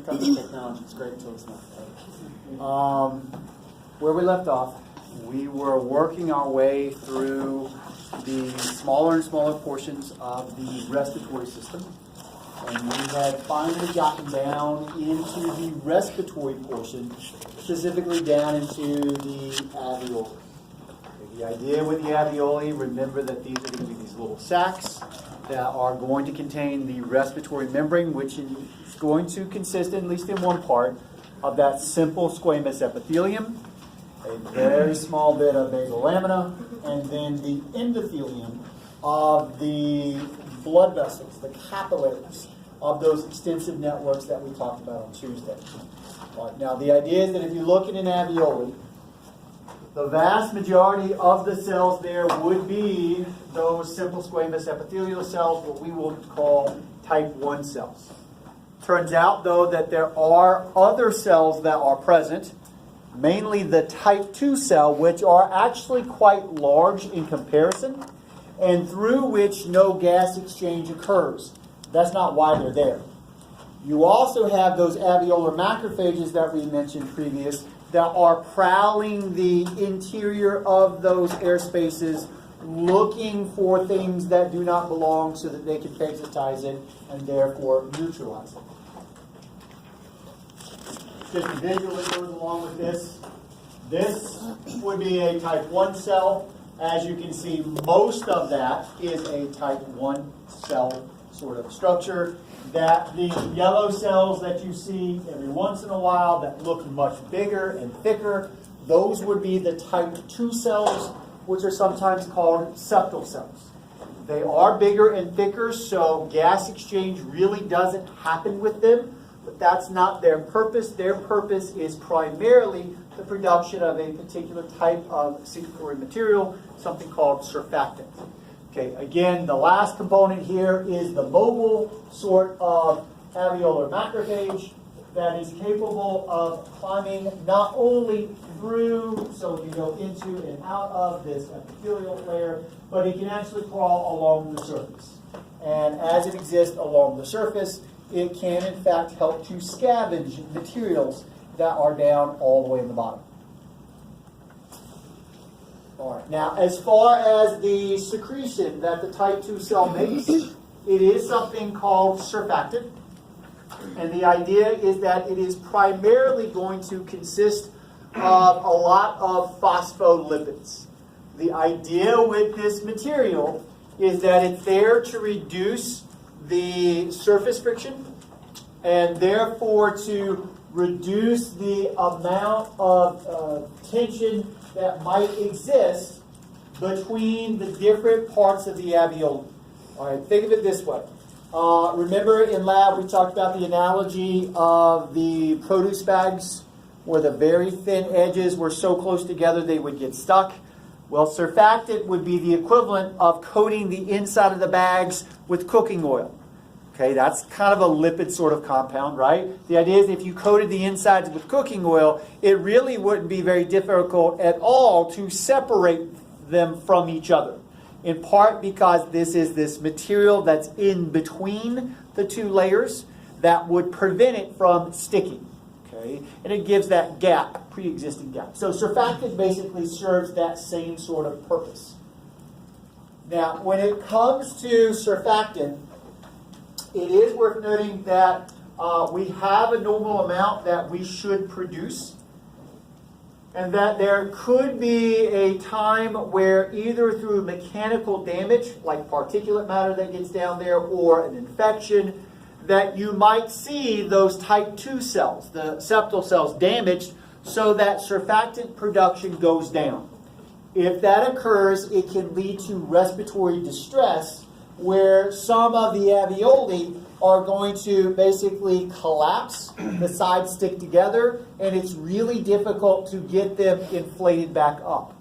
it comes to technology, it's great until it's not. Right? Where we left off, we were working our way through the smaller and smaller portions of the respiratory system. And we had finally gotten down into the respiratory portion, specifically down into the alveoli. The idea with the alveoli, remember that these are going to be these little sacs that are going to contain the respiratory membrane, which is going to consist, at least in one part, of that simple squamous epithelium, a very small bit of basal lamina, and then the endothelium of the blood vessels, the capillaries of those extensive networks that we talked about on Tuesday. All right, now, the idea is that if you look at an alveoli, the vast majority of the cells there would be those simple squamous epithelial cells, what we will call type 1 cells. Turns out, though, that there are other cells that are present, mainly the type 2 cell, which are actually quite large in comparison, and through which no gas exchange occurs. That's not why they're there. You also have those alveolar macrophages that we mentioned previous that are prowling the interior of those air spaces, looking for things that do not belong so that they can phagocytize it and therefore neutralize it. Just a visual that goes along with this. This would be a type 1 cell. As you can see, most of that is a type 1 cell sort of structure. That the yellow cells that you see every once in a while that look much bigger and thicker, those would be the type 2 cells, which are sometimes called septal cells. They are bigger and thicker, so gas exchange really doesn't happen with them, but that's not their purpose. Their purpose is primarily the production of a particular type of secretory material, something called surfactant. Okay, again, the last component here is the mobile sort of alveolar macrophage that is capable of climbing not only through, so it can go into and out of this epithelial layer, but it can actually crawl along the surface. And as it exists along the surface, it can in fact help to scavenge materials that are down all the way in the bottom. All right. Now, as far as the secretion that the type 2 cell makes, it is something called surfactant. And the idea is that it is primarily going to consist of a lot of phospholipids. The idea with this material is that it's there to reduce the surface friction and therefore to reduce the amount of tension that might exist between the different parts of the alveoli. All right, think of it this way. Remember in lab we talked about the analogy of the produce bags where the very thin edges were so close together they would get stuck. Well, surfactant would be the equivalent of coating the inside of the bags with cooking oil. Okay, that's kind of a lipid sort of compound, right? The idea is if you coated the insides with cooking oil, it really wouldn't be very difficult at all to separate them from each other. In part because this is this material that's in between the two layers that would prevent it from sticking. Okay, and it gives that gap, pre-existing gap. So surfactant basically serves that same sort of purpose. Now, when it comes to surfactant, it is worth noting that we have a normal amount that we should produce, and that there could be a time where either through mechanical damage, like particulate matter that gets down there, or an infection, that you might see those type 2 cells, the septal cells, damaged so that surfactant production goes down. If that occurs, it can lead to respiratory distress, where some of the alveoli are going to basically collapse, the sides stick together, and it's really difficult to get them inflated back up.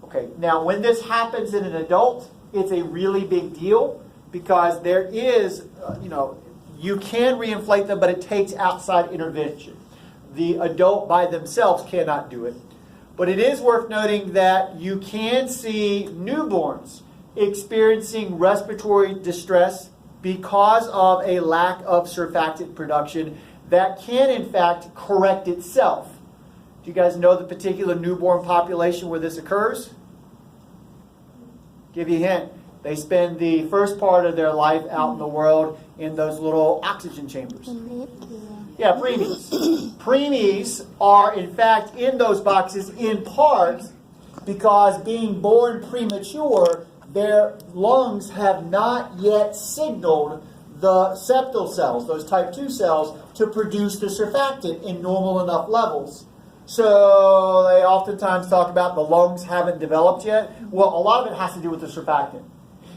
Okay, now when this happens in an adult, it's a really big deal because there is, you can reinflate them, but it takes outside intervention. The adult by themselves cannot do it. But it is worth noting that you can see newborns experiencing respiratory distress because of a lack of surfactant production that can in fact correct itself. Do you guys know the particular newborn population where this occurs? Give you a hint. They spend the first part of their life out in the world in those little oxygen chambers. Yeah, preemies. Preemies are in fact in those boxes in part because being born premature, their lungs have not yet signaled the septal cells, those type 2 cells, to produce the surfactant in normal enough levels. So they oftentimes talk about the lungs haven't developed yet. Well, a lot of it has to do with the surfactant.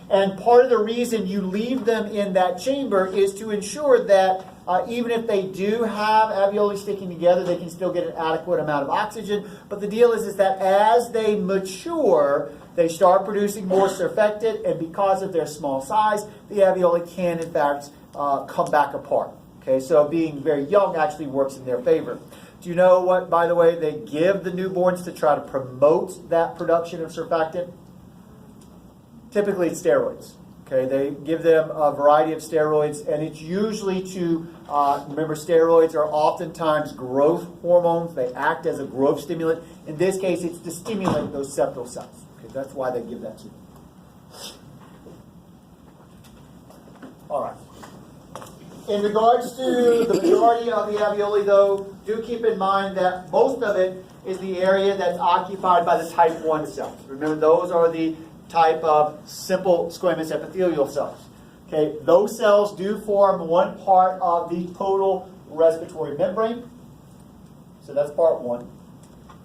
And part of the reason you leave them in that chamber is to ensure that even if they do have alveoli sticking together, they can still get an adequate amount of oxygen. But the deal is that as they mature, they start producing more surfactant, and because of their small size, the alveoli can, in fact, come back apart. Okay, so being very young actually works in their favor. Do you know what, by the way, they give the newborns to try to promote that production of surfactant? Typically, it's steroids. Okay, they give them a variety of steroids, and it's usually to, remember, steroids are oftentimes growth hormones. They act as a growth stimulant. In this case, it's to stimulate those septal cells. Okay, that's why they give that to you. All right. In regards to the majority of the alveoli, though, do keep in mind that most of it is the area that's occupied by the type 1 cells. Remember, those are the type of simple squamous epithelial cells. Okay, those cells do form one part of the total respiratory membrane. So that's part 1.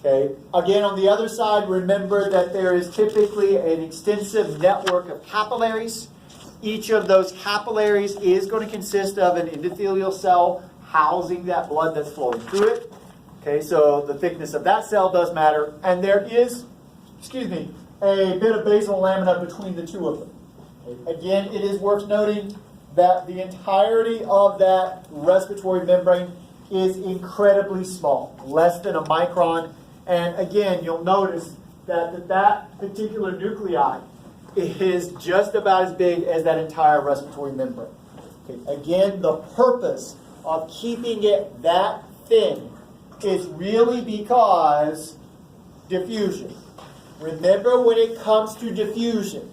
Okay, again, on the other side, remember that there is typically an extensive network of capillaries. Each of those capillaries is going to consist of an endothelial cell housing that blood that's flowing through it. Okay, so the thickness of that cell does matter. And there is, a bit of basal lamina between the two of them. Okay. Again, it is worth noting that the entirety of that respiratory membrane is incredibly small, less than a micron. And again, you'll notice that particular nuclei is just about as big as that entire respiratory membrane. Okay. Again, the purpose of keeping it that thin is really because diffusion. Remember, when it comes to diffusion,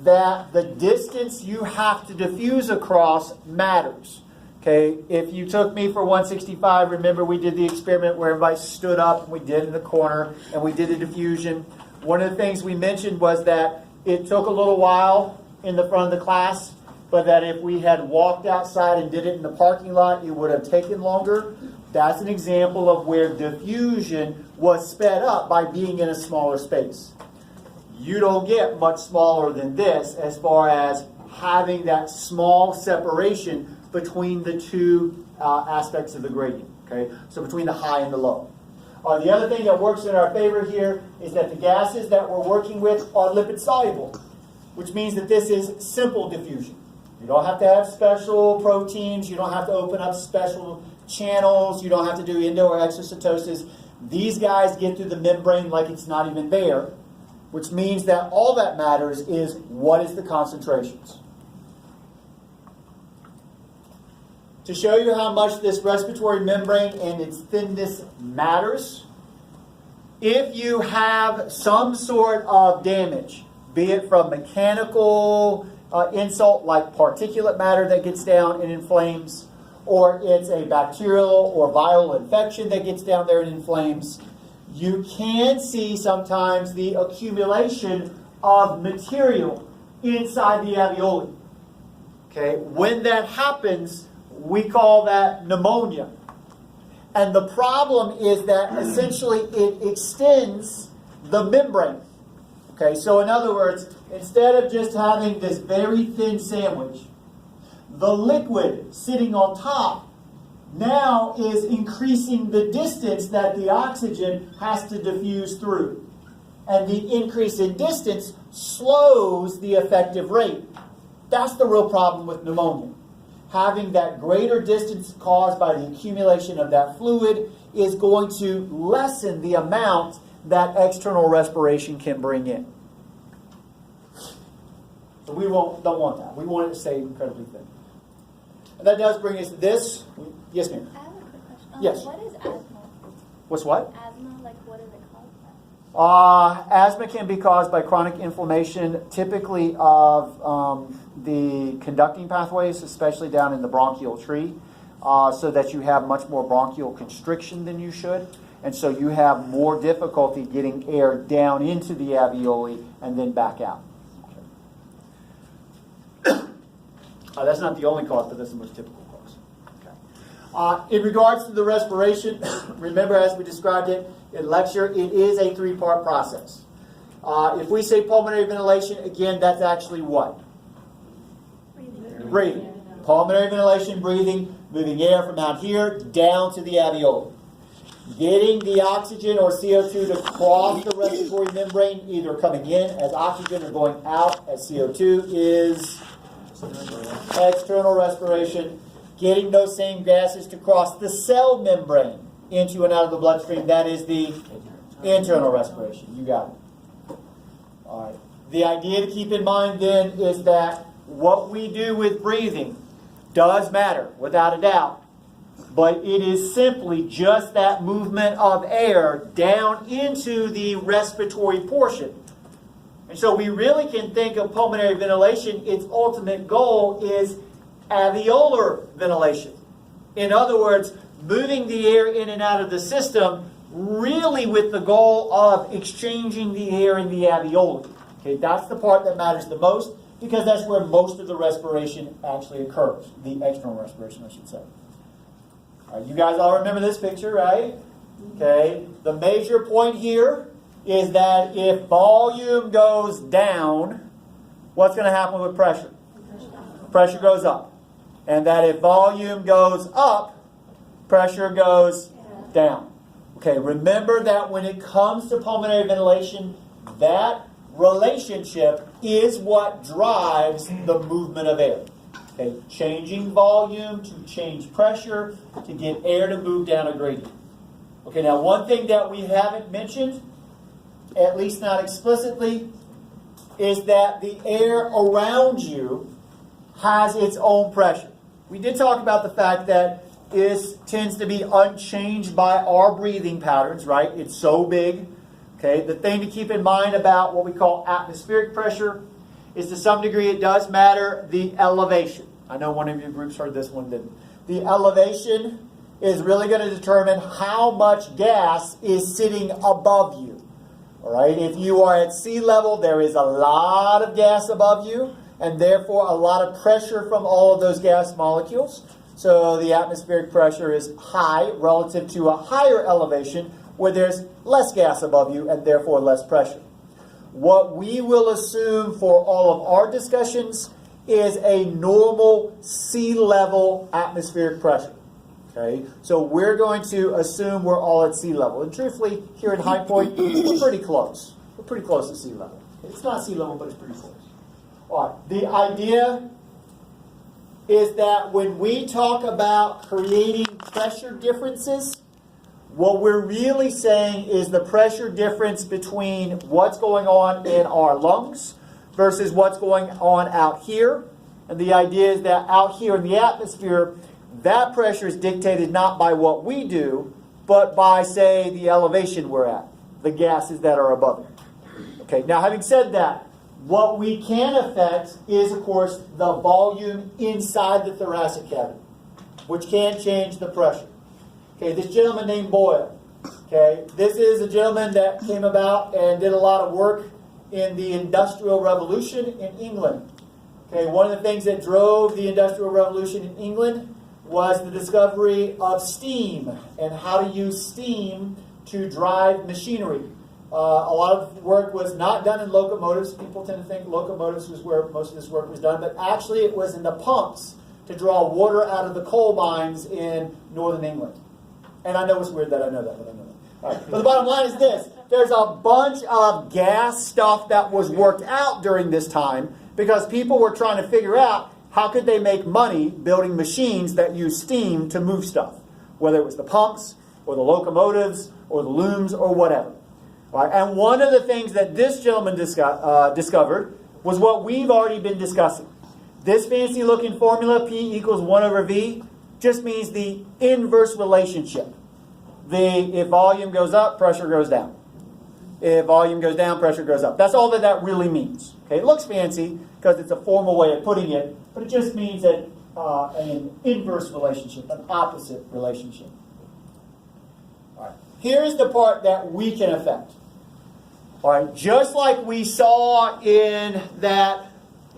that the distance you have to diffuse across matters. Okay, if you took me for 165, remember we did the experiment where everybody stood up and we did in the corner and we did a diffusion. One of the things we mentioned was that it took a little while in the front of the class, but that if we had walked outside and did it in the parking lot, it would have taken longer. That's an example of where diffusion was sped up by being in a smaller space. You don't get much smaller than this as far as having that small separation between the two aspects of the gradient. Okay, so between the high and the low. The other thing that works in our favor here is that the gases that we're working with are lipid soluble, which means that this is simple diffusion. You don't have to have special proteins. You don't have to open up special channels. You don't have to do endo or exocytosis. These guys get through the membrane like it's not even there, which means that all that matters is what is the concentrations. To show you how much this respiratory membrane and its thinness matters, if you have some sort of damage, be it from mechanical insult like particulate matter that gets down and inflames, or it's a bacterial or viral infection that gets down there and inflames, you can see sometimes the accumulation of material inside the alveoli. Okay, when that happens, we call that pneumonia. And the problem is that essentially it extends the membrane. Okay, so in other words, instead of just having this very thin sandwich, the liquid sitting on top now is increasing the distance that the oxygen has to diffuse through. And the increase in distance slows the effective rate. That's the real problem with pneumonia. Having that greater distance caused by the accumulation of that fluid is going to lessen the amount that external respiration can bring in. So we don't want that. We want it to stay incredibly thin. And that does bring us to this. Yes, ma'am. I have a quick question. Yes. What is asthma? What's what? Asthma, like what is it called? Asthma can be caused by chronic inflammation, typically of the conducting pathways, especially down in the bronchial tree, so that you have much more bronchial constriction than you should. And so you have more difficulty getting air down into the alveoli and then back out. That's not the only cause, but that's the most typical cause. Okay. In regards to the respiration, remember as we described it in lecture, it is a three-part process. If we say pulmonary ventilation, again, that's actually what? Breathing. Pulmonary ventilation, breathing, moving air from out here down to the alveoli. Getting the oxygen or CO2 to cross the respiratory membrane, either coming in as oxygen or going out as CO2, is external respiration. Getting those same gases to cross the cell membrane into and out of the bloodstream, that is the internal respiration. You got it. All right. The idea to keep in mind then is that what we do with breathing does matter, without a doubt. But it is simply just that movement of air down into the respiratory portion. And so we really can think of pulmonary ventilation, its ultimate goal is alveolar ventilation. In other words, moving the air in and out of the system really with the goal of exchanging the air in the alveoli. Okay, that's the part that matters the most because that's where most of the respiration actually occurs. The external respiration, I should say. All right, you guys all remember this picture, right? Okay, the major point here is that if volume goes down, what's going to happen with pressure? Pressure goes up. And that if volume goes up, pressure goes down. Okay, remember that when it comes to pulmonary ventilation, that relationship is what drives the movement of air. Okay, changing volume to change pressure to get air to move down a gradient. Okay, now one thing that we haven't mentioned, at least not explicitly, is that the air around you has its own pressure. We did talk about the fact that this tends to be unchanged by our breathing patterns, right? It's so big. Okay, the thing to keep in mind about what we call atmospheric pressure is to some degree it does matter the elevation. I know one of your groups heard this one didn't. The elevation is really going to determine how much gas is sitting above you. All right, if you are at sea level, there is a lot of gas above you, and therefore a lot of pressure from all of those gas molecules. So the atmospheric pressure is high relative to a higher elevation where there's less gas above you and therefore less pressure. What we will assume for all of our discussions is a normal sea level atmospheric pressure. Okay, so we're going to assume we're all at sea level. And truthfully, here in High Point, we're pretty close. We're pretty close to sea level. It's not sea level, but it's pretty close. All right, the idea is that when we talk about creating pressure differences, what we're really saying is the pressure difference between what's going on in our lungs versus what's going on out here. And the idea is that out here in the atmosphere, that pressure is dictated not by what we do, but by, say, the elevation we're at, the gases that are above it. Okay, now having said that, what we can affect is, of course, the volume inside the thoracic cavity, which can change the pressure. Okay, this gentleman named Boyle. Okay, this is a gentleman that came about and did a lot of work in the Industrial Revolution in England. Okay, one of the things that drove the Industrial Revolution in England was the discovery of steam and how to use steam to drive machinery. A lot of work was not done in locomotives. People tend to think locomotives was where most of this work was done, but actually it was in the pumps to draw water out of the coal mines in northern England. And I know it's weird that I know that, but I know that. All right. But the bottom line is this. There's a bunch of gas stuff that was worked out during this time because people were trying to figure out how could they make money building machines that use steam to move stuff, whether it was the pumps or the locomotives or the looms or whatever. All right. And one of the things that this gentleman discovered was what we've already been discussing. This fancy looking formula, P equals 1 over V, just means the inverse relationship. If volume goes up, pressure goes down. If volume goes down, pressure goes up. That's all that really means. Okay, it looks fancy because it's a formal way of putting it, but it just means that an inverse relationship, an opposite relationship. All right. Here's the part that we can affect. All right, just like we saw in that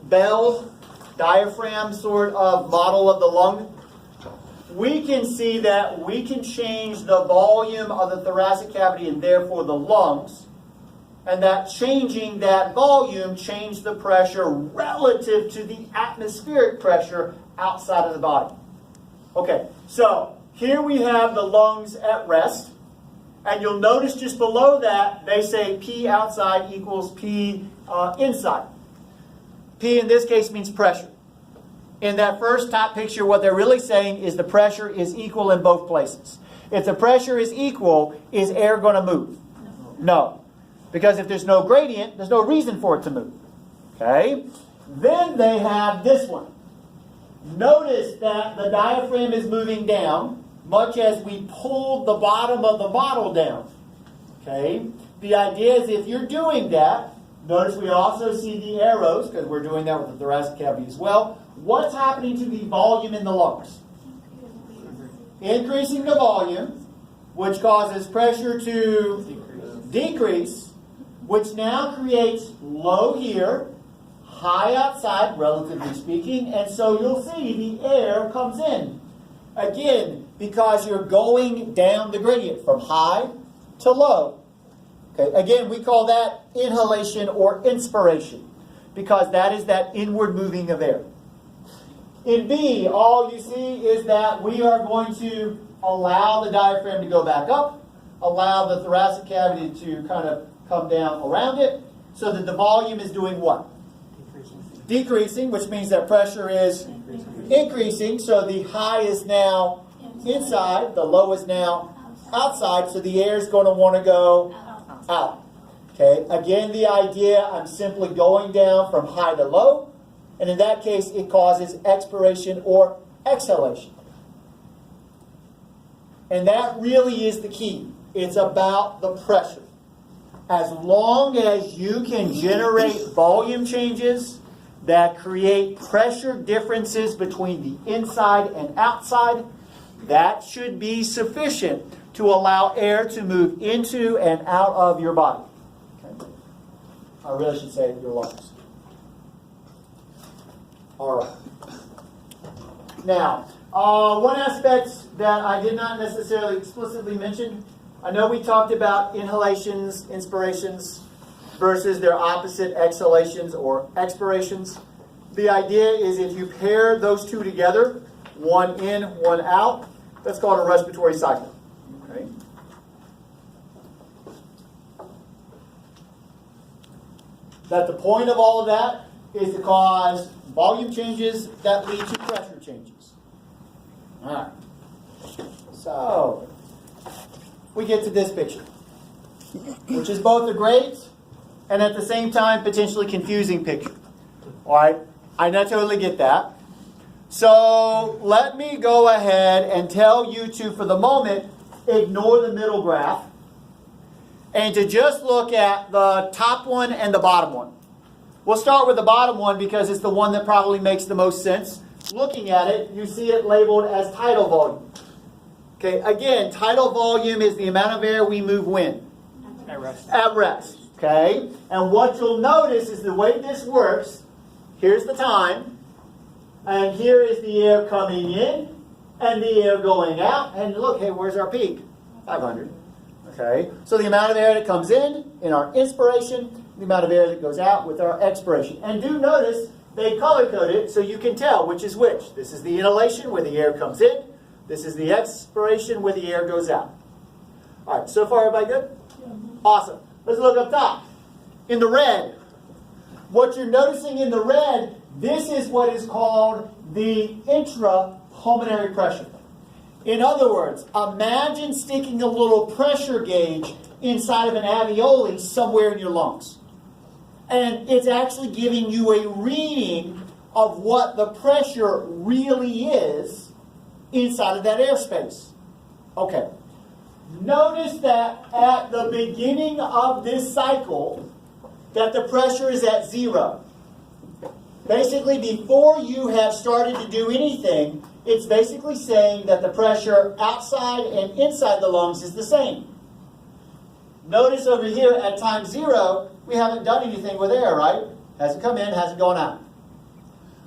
bell diaphragm sort of model of the lung, we can see that we can change the volume of the thoracic cavity and therefore the lungs, and that changing that volume changed the pressure relative to the atmospheric pressure outside of the body. Okay, so here we have the lungs at rest, and you'll notice just below that they say P outside equals P inside. P in this case means pressure. In that first top picture, what they're really saying is the pressure is equal in both places. If the pressure is equal, is air going to move? No. Because if there's no gradient, there's no reason for it to move. Okay? Then they have this one. Notice that the diaphragm is moving down, much as we pulled the bottom of the bottle down. Okay? The idea is if you're doing that, notice we also see the arrows, because we're doing that with the thoracic cavity as well. What's happening to the volume in the lungs? Increasing the volume, which causes pressure to decrease, which now creates low here, high outside, relatively speaking, and so you'll see the air comes in. Again, because you're going down the gradient from high to low. Okay, again, we call that inhalation or inspiration, because that is that inward moving of air. In B, all you see is that we are going to allow the diaphragm to go back up, allow the thoracic cavity to kind of come down around it, so that the volume is doing what? Decreasing, which means that pressure is increasing, so the high is now inside, the low is now outside, so the air is going to want to go out. Okay, again, the idea, I'm simply going down from high to low, and in that case, it causes expiration or exhalation. And that really is the key. It's about the pressure. As long as you can generate volume changes that create pressure differences between the inside and outside, that should be sufficient to allow air to move into and out of your body. Okay. I really should say your lungs. All right. Now, one aspect that I did not necessarily explicitly mention, I know we talked about inhalations, inspirations, versus their opposite, exhalations or expirations. The idea is if you pair those two together, one in, one out, that's called a respiratory cycle. Okay? That the point of all of that is to cause volume changes that lead to pressure changes. All right. So, we get to this picture, which is both a great and at the same time potentially confusing picture. All right. I totally get that. So, let me go ahead and tell you to, for the moment, ignore the middle graph and to just look at the top one and the bottom one. We'll start with the bottom one because it's the one that probably makes the most sense. Looking at it, you see it labeled as tidal volume. Okay, again, tidal volume is the amount of air we move when? At rest. At rest. Okay, and what you'll notice is the way this works, here's the time, and here is the air coming in, and the air going out, and look, hey, where's our peak? 500. Okay, so the amount of air that comes in our inspiration, the amount of air that goes out with our expiration. And do notice they color-code it so you can tell which is which. This is the inhalation where the air comes in. This is the expiration where the air goes out. All right, so far everybody good? Awesome. Let's look up top. In the red, what you're noticing in the red, this is what is called the intrapulmonary pressure. In other words, imagine sticking a little pressure gauge inside of an alveoli somewhere in your lungs. And it's actually giving you a reading of what the pressure really is inside of that airspace. Okay. Notice that at the beginning of this cycle, that the pressure is at 0. Basically, before you have started to do anything, it's basically saying that the pressure outside and inside the lungs is the same. Notice over here at time 0, we haven't done anything with air, right? Hasn't come in, hasn't gone out.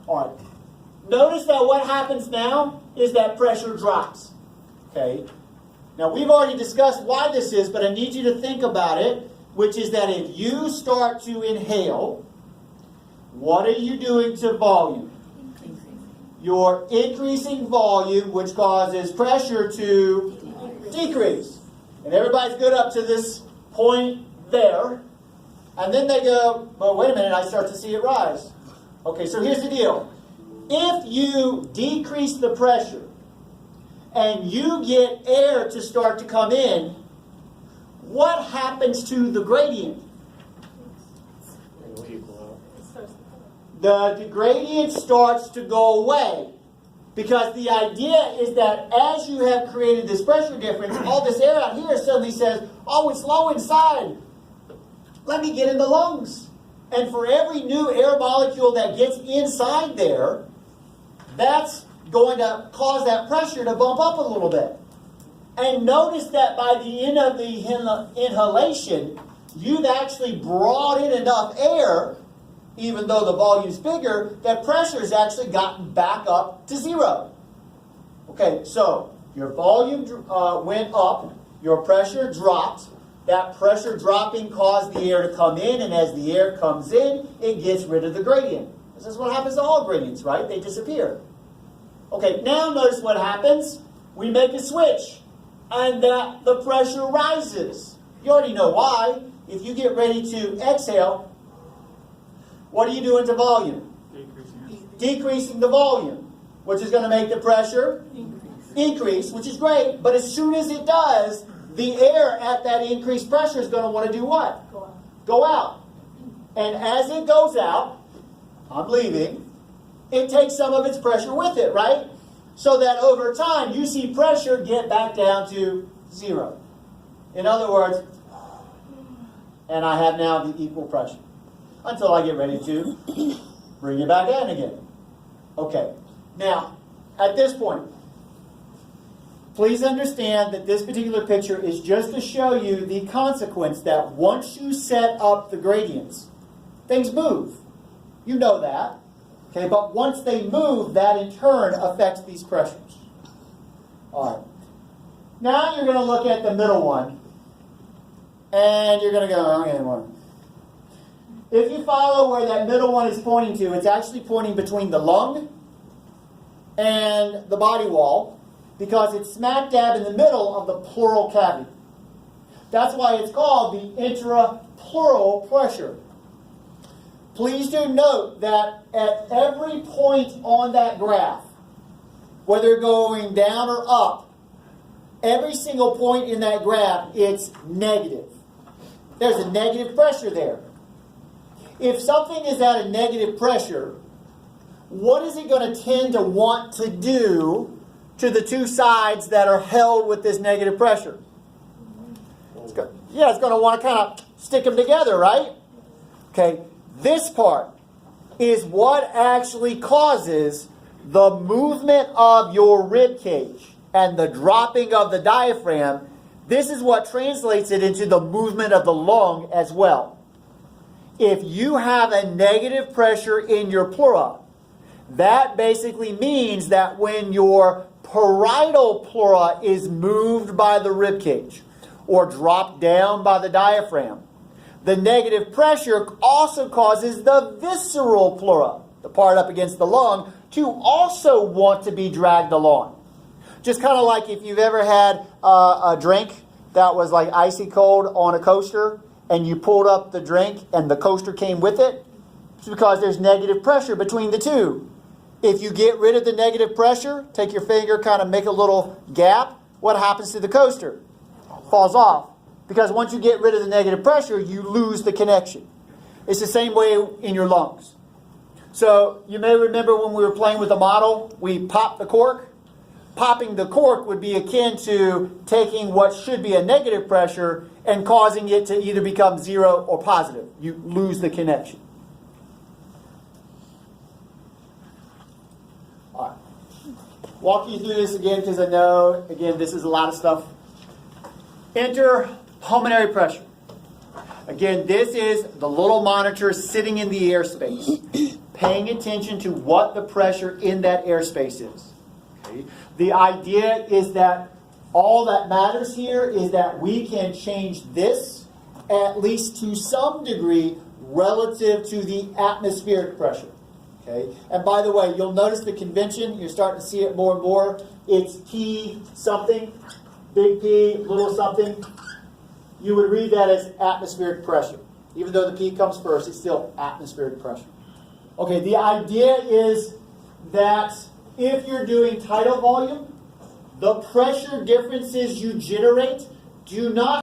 All right. Notice that what happens now is that pressure drops. Okay. Now, we've already discussed why this is, but I need you to think about it, which is that if you start to inhale, what are you doing to volume? You're increasing volume, which causes pressure to decrease. And everybody's good up to this point there. And then they go, well, wait a minute, I start to see it rise. Okay, so here's the deal. If you decrease the pressure and you get air to start to come in, what happens to the gradient? The gradient starts to go away. Because the idea is that as you have created this pressure difference, all this air out here suddenly says, oh, it's low inside. Let me get in the lungs. And for every new air molecule that gets inside there, that's going to cause that pressure to bump up a little bit. And notice that by the end of the inhalation, you've actually brought in enough air, even though the volume's bigger, that pressure has actually gotten back up to 0. Okay, so your volume went up, your pressure dropped. That pressure dropping caused the air to come in, and as the air comes in, it gets rid of the gradient. This is what happens to all gradients, right? They disappear. Okay, now notice what happens. We make a switch, and that the pressure rises. You already know why. If you get ready to exhale, what are you doing to volume? Decreasing the volume, which is going to make the pressure increase, which is great. But as soon as it does, the air at that increased pressure is going to want to do what? Go out. And as it goes out, I'm leaving, it takes some of its pressure with it, right? So that over time, you see pressure get back down to 0. In other words, and I have now the equal pressure. Until I get ready to bring it back in again. Okay. Now, at this point, please understand that this particular picture is just to show you the consequence that once you set up the gradients, things move. You know that. Okay, but once they move, that in turn affects these pressures. All right. Now you're going to look at the middle one, and you're going to go, okay, one. If you follow where that middle one is pointing to, it's actually pointing between the lung and the body wall, because it's smack dab in the middle of the pleural cavity. That's why it's called the intrapleural pressure. Please do note that at every point on that graph, whether going down or up, every single point in that graph, it's negative. There's a negative pressure there. If something is at a negative pressure, what is it going to tend to want to do to the two sides that are held with this negative pressure? It's going to want to kind of stick them together, right? Okay, this part is what actually causes the movement of your rib cage and the dropping of the diaphragm. This is what translates it into the movement of the lung as well. If you have a negative pressure in your pleura, that basically means that when your parietal pleura is moved by the rib cage or dropped down by the diaphragm, the negative pressure also causes the visceral pleura, the part up against the lung, to also want to be dragged along. Just kind of like if you've ever had a drink that was like icy cold on a coaster, and you pulled up the drink and the coaster came with it, it's because there's negative pressure between the two. If you get rid of the negative pressure, take your finger, kind of make a little gap, what happens to the coaster? Falls off. Because once you get rid of the negative pressure, you lose the connection. It's the same way in your lungs. So you may remember when we were playing with the model, we popped the cork. Popping the cork would be akin to taking what should be a negative pressure and causing it to either become 0 or positive. You lose the connection. All right. Walk you through this again because I know, again, this is a lot of stuff. Enter pulmonary pressure. Again, this is the little monitor sitting in the airspace, paying attention to what the pressure in that airspace is. Okay? The idea is that all that matters here is that we can change this, at least to some degree, relative to the atmospheric pressure. Okay? And by the way, you'll notice the convention, you're starting to see it more and more. It's P something, big P, little something. You would read that as atmospheric pressure. Even though the P comes first, it's still atmospheric pressure. Okay, the idea is that if you're doing tidal volume, the pressure differences you generate do not